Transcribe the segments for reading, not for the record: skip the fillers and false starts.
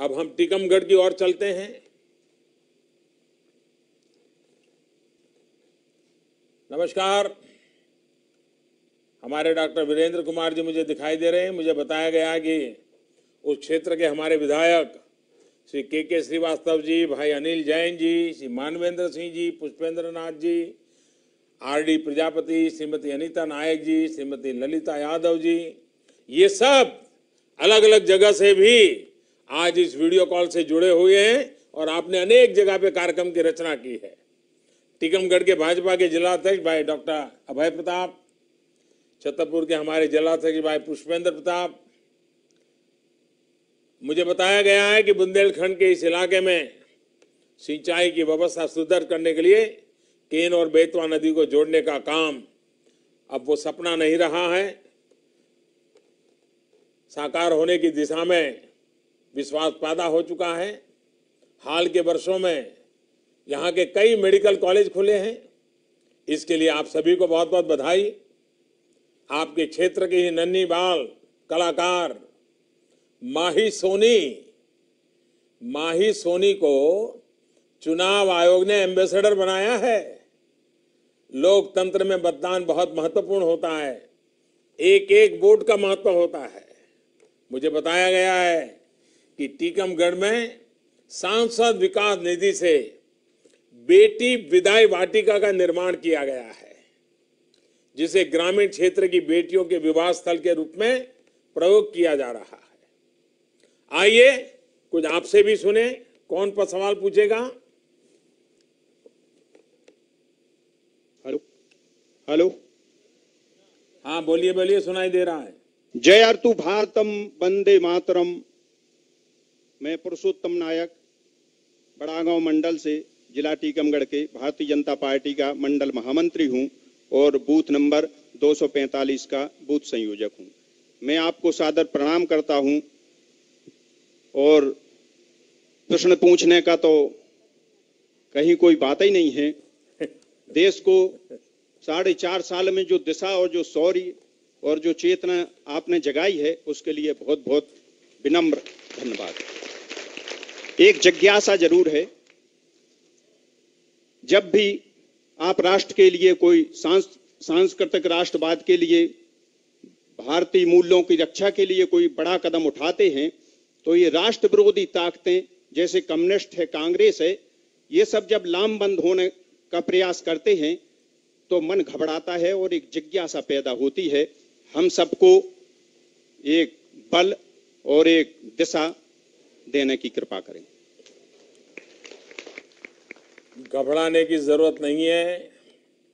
अब हम टीकमगढ़ की ओर चलते हैं। नमस्कार, हमारे डॉक्टर वीरेंद्र कुमार जी मुझे दिखाई दे रहे हैं। मुझे बताया गया कि उस क्षेत्र के हमारे विधायक श्री के श्रीवास्तव जी, भाई अनिल जैन जी, श्री मानवेंद्र सिंह जी, पुष्पेंद्र नाथ जी, आरडी प्रजापति, श्रीमती अनीता नायक जी, श्रीमती ललिता यादव जी, ये सब अलग अलग जगह से भी आज इस वीडियो कॉल से जुड़े हुए हैं और आपने अनेक जगह पे कार्यक्रम की रचना की है। टीकमगढ़ के भाजपा के जिलाध्यक्ष भाई डॉक्टर अभय प्रताप, छतरपुर के हमारे जिलाध्यक्ष भाई पुष्पेंद्र प्रताप। मुझे बताया गया है कि बुंदेलखंड के इस इलाके में सिंचाई की व्यवस्था सुदृढ़ करने के लिए केन और बेतवा नदी को जोड़ने का काम अब वो सपना नहीं रहा है, साकार होने की दिशा में विश्वास पैदा हो चुका है। हाल के वर्षों में यहाँ के कई मेडिकल कॉलेज खुले हैं, इसके लिए आप सभी को बहुत बहुत बधाई। आपके क्षेत्र की ही नन्ही बाल कलाकार माही सोनी को चुनाव आयोग ने एम्बेसडर बनाया है। लोकतंत्र में मतदान बहुत महत्वपूर्ण होता है, एक एक वोट का महत्व होता है। मुझे बताया गया है कि टीकमगढ़ में सांसद विकास निधि से बेटी विदाई वाटिका का निर्माण किया गया है, जिसे ग्रामीण क्षेत्र की बेटियों के विवाह स्थल के रूप में प्रयोग किया जा रहा है। आइए कुछ आपसे भी सुने, कौन पर सवाल पूछेगा? हेलो हेलो, हाँ बोलिए बोलिए, सुनाई दे रहा है। जय अर्तु भारतम वंदे मातरम। मैं पुरुषोत्तम नायक बड़ागांव मंडल से जिला टीकमगढ़ के भारतीय जनता पार्टी का मंडल महामंत्री हूं और बूथ नंबर 245 का बूथ संयोजक हूं। मैं आपको सादर प्रणाम करता हूं और प्रश्न पूछने का तो कहीं कोई बात ही नहीं है। देश को 4.5 साल में जो दिशा और जो शौर्य और जो चेतना आपने जगाई है, उसके लिए बहुत बहुत विनम्र धन्यवाद। एक जिज्ञासा जरूर है, जब भी आप राष्ट्र के लिए कोई सांस्कृतिक राष्ट्रवाद के लिए, भारतीय मूल्यों की रक्षा के लिए कोई बड़ा कदम उठाते हैं, तो ये राष्ट्र विरोधी ताकतें जैसे कम्युनिस्ट है, कांग्रेस है, ये सब जब लामबंद होने का प्रयास करते हैं तो मन घबराता है और एक जिज्ञासा पैदा होती है। हम सबको एक बल और एक दिशा देने की कृपा करें। घबराने की जरूरत नहीं है,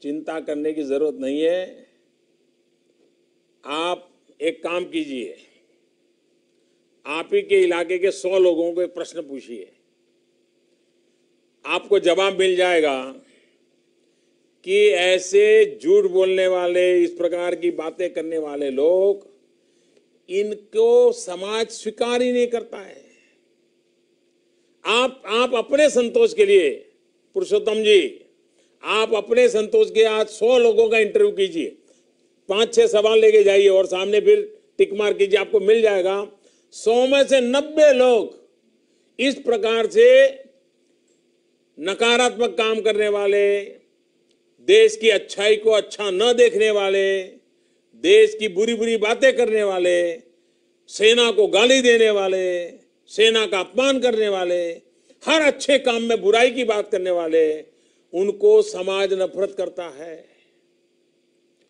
चिंता करने की जरूरत नहीं है। आप एक काम कीजिए, आप ही के इलाके के 100 लोगों को एक प्रश्न पूछिए, आपको जवाब मिल जाएगा कि ऐसे झूठ बोलने वाले, इस प्रकार की बातें करने वाले लोग, इनको समाज स्वीकार ही नहीं करता है। आप अपने संतोष के लिए, पुरुषोत्तम जी, आप अपने संतोष के आज 100 लोगों का इंटरव्यू कीजिए, 5-6 सवाल लेके जाइए और सामने फिर टिक मार कीजिए, आपको मिल जाएगा 100 में से 90 लोग इस प्रकार से नकारात्मक काम करने वाले, देश की अच्छाई को अच्छा न देखने वाले, देश की बुरी बुरी बातें करने वाले, सेना को गाली देने वाले, सेना का अपमान करने वाले, हर अच्छे काम में बुराई की बात करने वाले, उनको समाज नफरत करता है।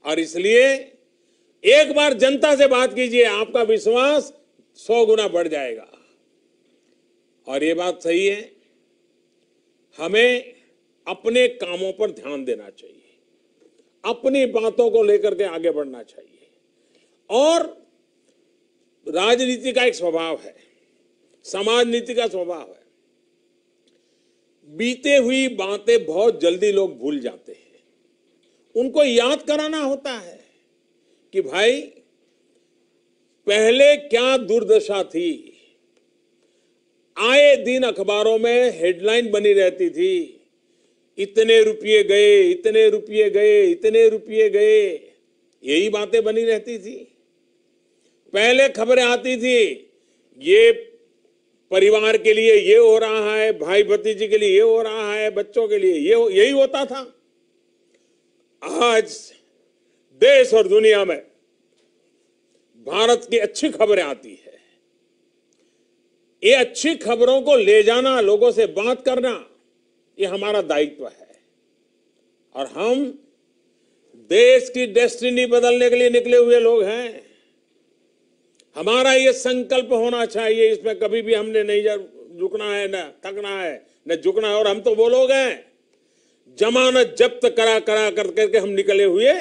और इसलिए एक बार जनता से बात कीजिए, आपका विश्वास 100 गुना बढ़ जाएगा। और ये बात सही है, हमें अपने कामों पर ध्यान देना चाहिए, अपनी बातों को लेकर के आगे बढ़ना चाहिए। और राजनीति का एक स्वभाव है, समाज नीति का स्वभाव है, बीते हुई बातें बहुत जल्दी लोग भूल जाते हैं। उनको याद कराना होता है कि भाई पहले क्या दुर्दशा थी। आए दिन अखबारों में हेडलाइन बनी रहती थी, इतने रुपये गए, इतने रुपये गए, इतने रुपये गए, यही बातें बनी रहती थी। पहले खबरें आती थी, ये परिवार के लिए ये हो रहा है, भाई भतीजी के लिए ये हो रहा है, बच्चों के लिए यही होता था। आज देश और दुनिया में भारत की अच्छी खबरें आती है। ये अच्छी खबरों को ले जाना, लोगों से बात करना, ये हमारा दायित्व है। और हम देश की डेस्टिनी बदलने के लिए निकले हुए लोग हैं। हमारा ये संकल्प होना चाहिए, इसमें कभी भी हमने नहीं झुकना है, न थकना है, न झुकना है। और हम तो वो लोग हैं, जमानत जब्त करा करके हम निकले हुए,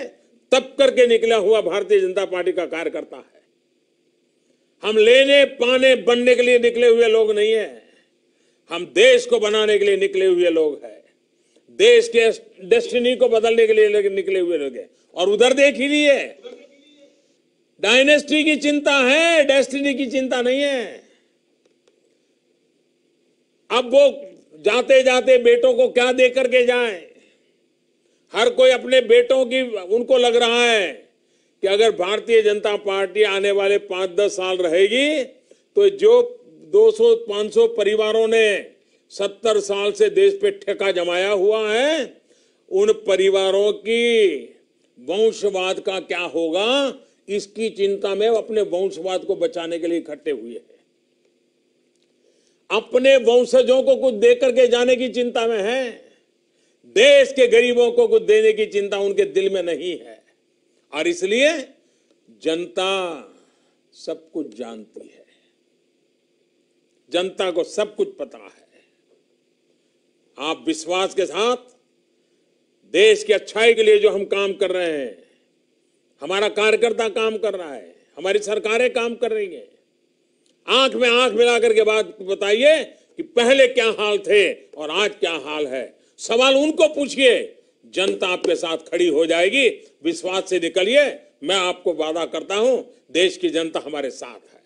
तब करके निकला हुआ भारतीय जनता पार्टी का कार्यकर्ता है। हम लेने पाने बनने के लिए निकले हुए लोग नहीं है, हम देश को बनाने के लिए निकले हुए लोग हैं। देश के डेस्टिनी को बदलने के लिए निकले हुए लोग हैं। और उधर देख ही लिए, डायनेस्टी की चिंता है, डेस्टिनी की चिंता नहीं है। अब वो जाते जाते बेटों को क्या दे करके जाएं? हर कोई अपने बेटों की, उनको लग रहा है कि अगर भारतीय जनता पार्टी आने वाले 5-10 साल रहेगी तो जो 200-500 परिवारों ने 70 साल से देश पे ठेका जमाया हुआ है, उन परिवारों की वंशवाद का क्या होगा, इसकी चिंता में अपने वंशवाद को बचाने के लिए इकट्ठे हुए हैं। अपने वंशजों को कुछ दे करके जाने की चिंता में है, देश के गरीबों को कुछ देने की चिंता उनके दिल में नहीं है। और इसलिए जनता सब कुछ जानती है, जनता को सब कुछ पता है। आप विश्वास के साथ देश की अच्छाई के लिए जो हम काम कर रहे हैं, हमारा कार्यकर्ता काम कर रहा है, हमारी सरकारें काम कर रही हैं, आंख में आंख मिलाकर के बात बताइए कि पहले क्या हाल थे और आज क्या हाल है। सवाल उनको पूछिए, जनता आपके साथ खड़ी हो जाएगी। विश्वास से निकलिए, मैं आपको वादा करता हूं, देश की जनता हमारे साथ है।